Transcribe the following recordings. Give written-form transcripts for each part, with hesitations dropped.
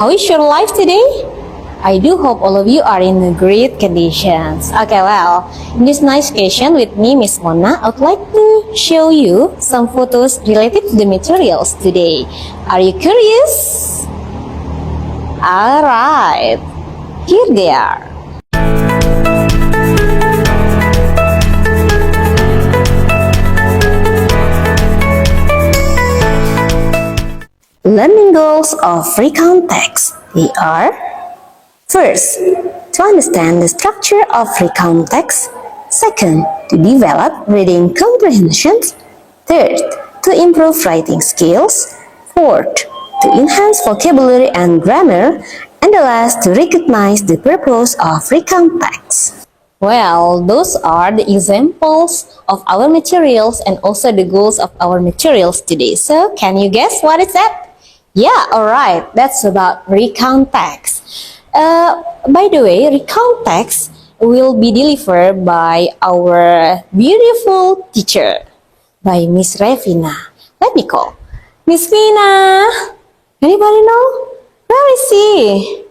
How is your life today? I do hope all of you are in great conditions. Okay, well, in this nice occasion with me, Miss Mona, I would like to show you some photos related to the materials today. Are you curious? Alright, here they are. Learning goals of Recount Text. They are: first, to understand the structure of Recount Text. Second, to develop reading comprehensions. Third, to improve writing skills. Fourth, to enhance vocabulary and grammar. And the last, to recognize the purpose of Recount Text. Well, those are the examples of our materials and also the goals of our materials today. So, can you guess what is that? Yeah, alright, that's about Recount Text. By the way, Recount Text will be delivered by our beautiful teacher, by Miss Revina. Let me call. Miss Vina! Anybody know? Where is she?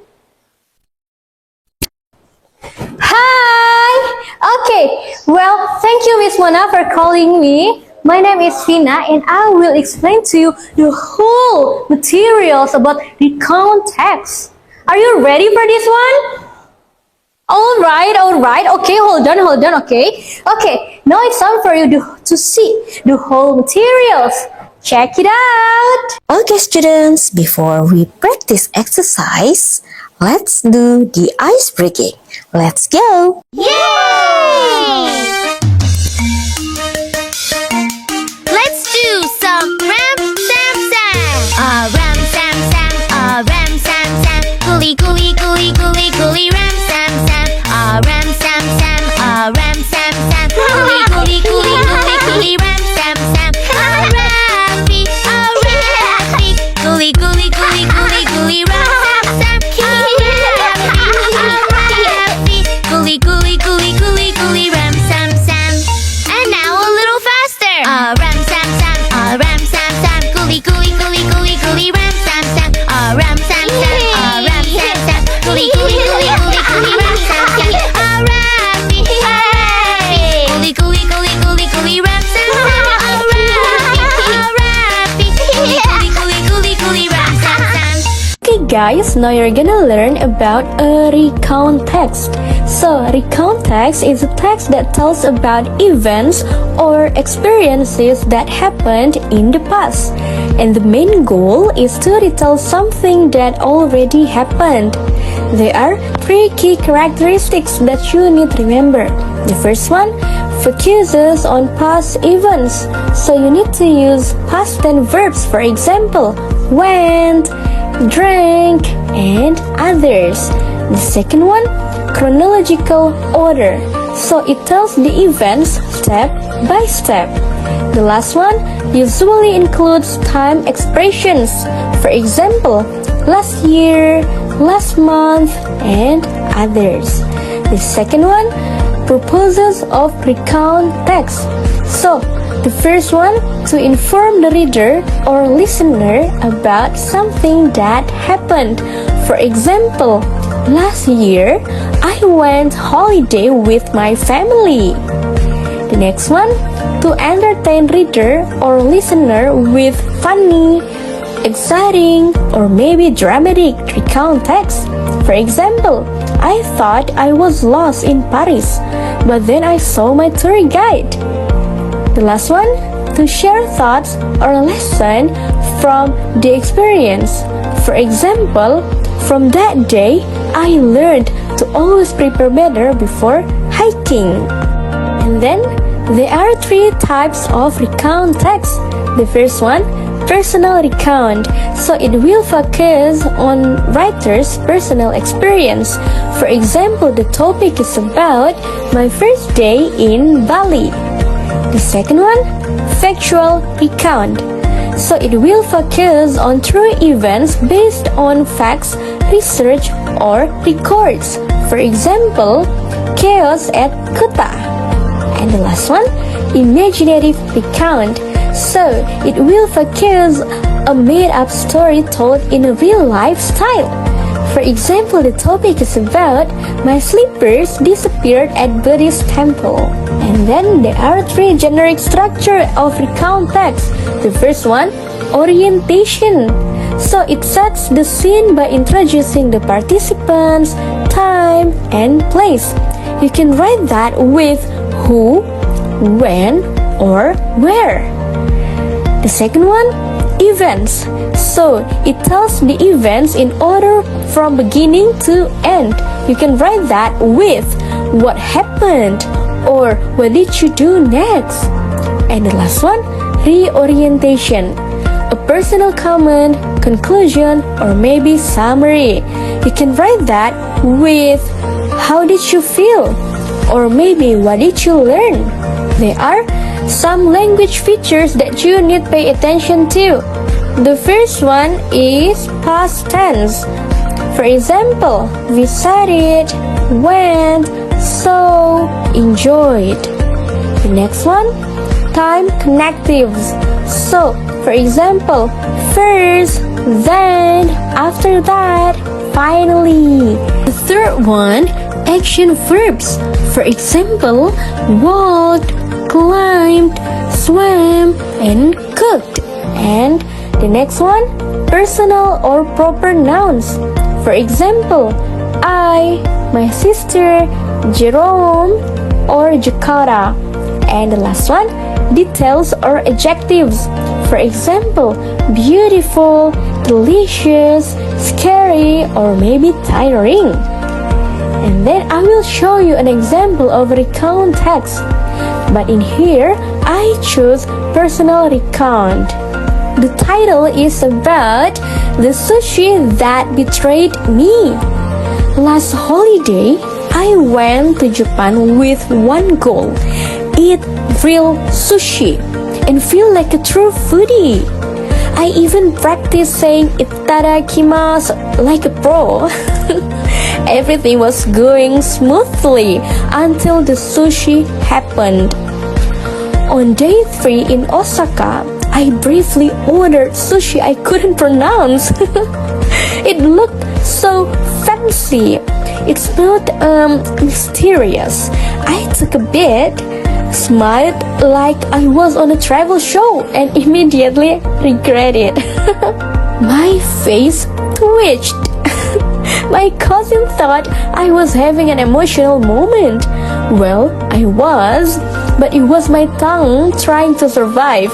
Hi! Okay, well, thank you Miss Mona for calling me. My name is Vina and I will explain to you the whole materials about Recount Text. Are you ready for this one? Alright, okay, hold on, okay. Okay, now it's time for you to see the whole materials. Check it out! Okay, students, before we practice exercise, let's do the ice breaking. Let's go! Yay! Let's do some ram sam sam. Ram sam sam. Ram sam sam. Gooly gooly gooly gooly gooly ram sam sam. Ram sam sam. Ram sam sam. Gooly gooly gooly gooly gooly ram sam sam. Rappy, rappy. Gooly gooly gooly gooly gooly ram sam sam. Happy, gooly gooly gooly gooly gooly ram sam sam. And now a little faster. Ram sam sam. Ram sam sam. Gooly gooly gooly gooly gooly ram sam sam. Ram sam sam. Ram sam sam. Gooly gooly gooly gooly gooly ram sam sam. Rappy, happy. Gooly gooly gooly gooly gooly ram sam sam. Rappy, gooly gooly gooly gooly ram sam sam. Okay guys, now you're gonna learn about a recount text. So, recount text is a text that tells about events or experiences that happened in the past. And the main goal is to retell something that already happened. There are three key characteristics that you need to remember. The first one focuses on past events. So you need to use past tense verbs, for example, went, drank, and others. The second one, chronological order. So it tells the events step by step. The last one usually includes time expressions. For example, last year, last month, and others. The second one, purposes of recount text. So, the first one, to inform the reader or listener about something that happened. For example, last year, I went holiday with my family. The next one, to entertain reader or listener with funny, exciting, or maybe dramatic recount text. For example, I thought I was lost in Paris, but then I saw my tour guide. The last one, to share thoughts or lesson from the experience. For example, from that day, I learned to always prepare better before hiking. And then, there are three types of recount text. The first one, personal recount. So it will focus on writer's personal experience. For example, the topic is about my first day in Bali. The second one, factual recount. So it will focus on true events based on facts, research, or records. For example, chaos at Kuta. And the last one, imaginative recount. So it will focus a made-up story told in a real-life style. For example, the topic is about my slippers disappeared at Buddhist temple. And then there are three generic structure of recount text. The first one, orientation. So it sets the scene by introducing the participants, time, and place. You can write that with who, when, or where. The second one, events. So it tells the events in order from beginning to end. You can write that with what happened or what did you do next. And the last one, reorientation. A personal comment, conclusion, or maybe summary. You can write that with how did you feel or maybe what did you learn. There are some language features that you need pay attention to. The first one is past tense. For example, visited, went, saw, enjoyed. The next one, time connectives. So, for example, first, then, after that, finally. The third one, action verbs. For example, walked, climbed, swam, and cooked. And the next one, personal or proper nouns. For example, I, my sister, Jerome, or Jakarta. And the last one, details or adjectives. For example, beautiful, delicious, scary, or maybe tiring. And then I will show you an example of recount text. But in here, I choose personal recount. The title is about the sushi that betrayed me. Last holiday, I went to Japan with one goal: eat real sushi and feel like a true foodie. I even practiced saying itadakimasu like a pro. Everything was going smoothly until the sushi happened. On day 3 in Osaka, I briefly ordered sushi I couldn't pronounce. It looked so fancy. It smelled mysterious. I took a bit, smiled like I was on a travel show, and immediately regretted. My face twitched. My cousin thought I was having an emotional moment. Well, I was, but it was my tongue trying to survive.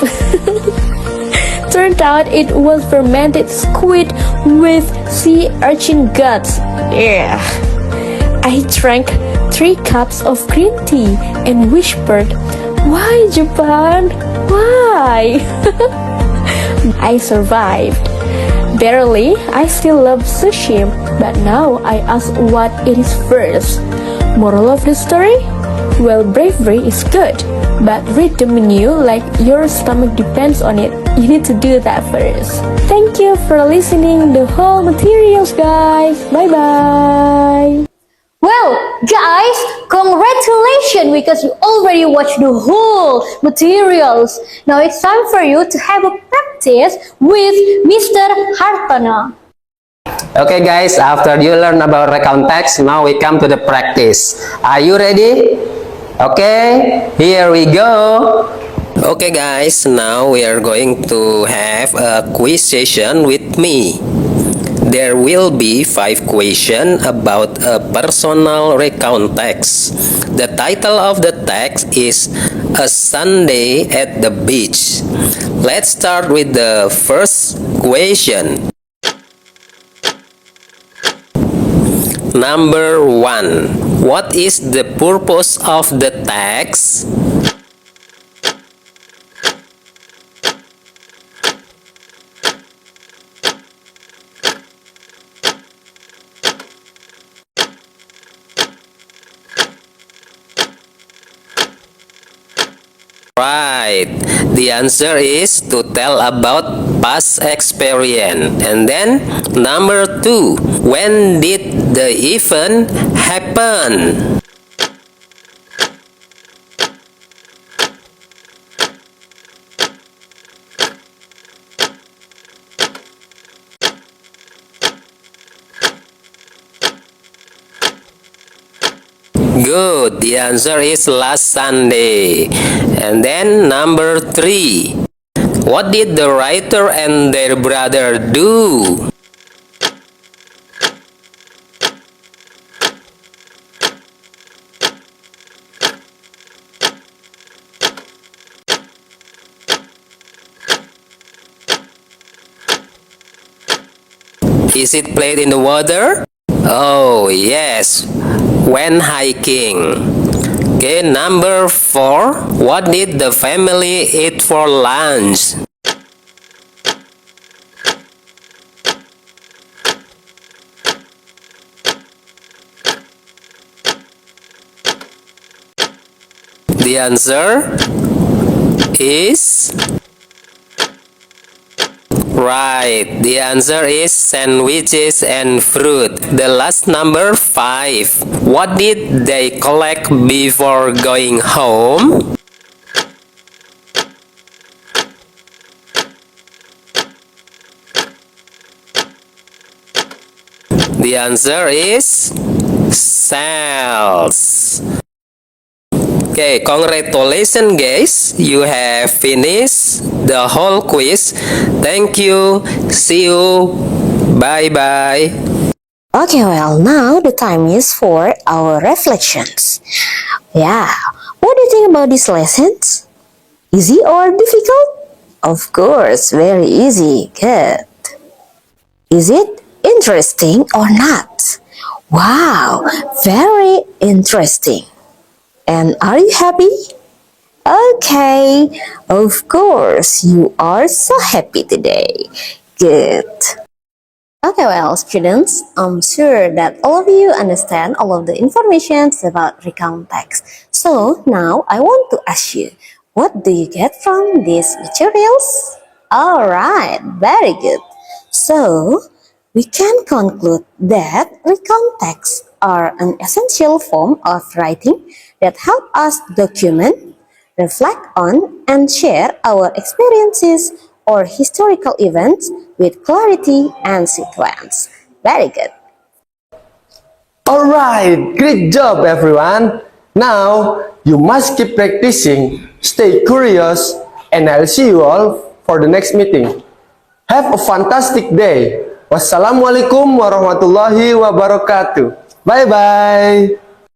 Turned out it was fermented squid with sea urchin guts. Yeah. I drank 3 cups of green tea and whispered, "Why Japan? Why?" I survived. Barely, I still love sushi, but now I ask what it is first. Moral of the story? Well, bravery is good, but read the menu like your stomach depends on it. You need to do that first. Thank you for listening the whole materials, guys. Bye-bye. Well, guys, congratulations because you already watched the whole materials. Now it's time for you to have a practice with Mr. Hartana. Okay guys, after you learn about recount text, now we come to the practice. Are you ready? Okay, here we go. Okay guys, now we are going to have a quiz session with me. There will be 5 questions about a personal recount text. The title of the text is A Sunday at the Beach. Let's start with the first question. Number 1. What is the purpose of the text? Right. The answer is to tell about past experience. And then number 2. When did the event happen? Good. The answer is last Sunday. And then number 3. What did the writer and their brother do? Is it played in the water? Oh, yes. When hiking. Okay, number 4. What did the family eat for lunch? The answer is right. The answer is sandwiches and fruit. The last number 5. What did they collect before going home? The answer is cells. Okay, congratulations guys, you have finished the whole quiz. Thank you, see you, bye bye. Okay, well, now the time is for our reflections. Yeah, what do you think about these lessons? Easy or difficult? Of course, very easy. Good. Is it interesting or not? Wow, very interesting. And are you happy? Okay, of course, you are so happy today. Good. Okay, well, students, I'm sure that all of you understand all of the information about recount text. So now I want to ask you, what do you get from these materials? Alright, very good. So, we can conclude that recount texts are an essential form of writing that help us document, reflect on, and share our experiences or historical events with clarity and sequence. Very good. Alright, great job everyone! Now, you must keep practicing, stay curious, and I'll see you all for the next meeting. Have a fantastic day! Wassalamualaikum warahmatullahi wabarakatuh. Bye-bye!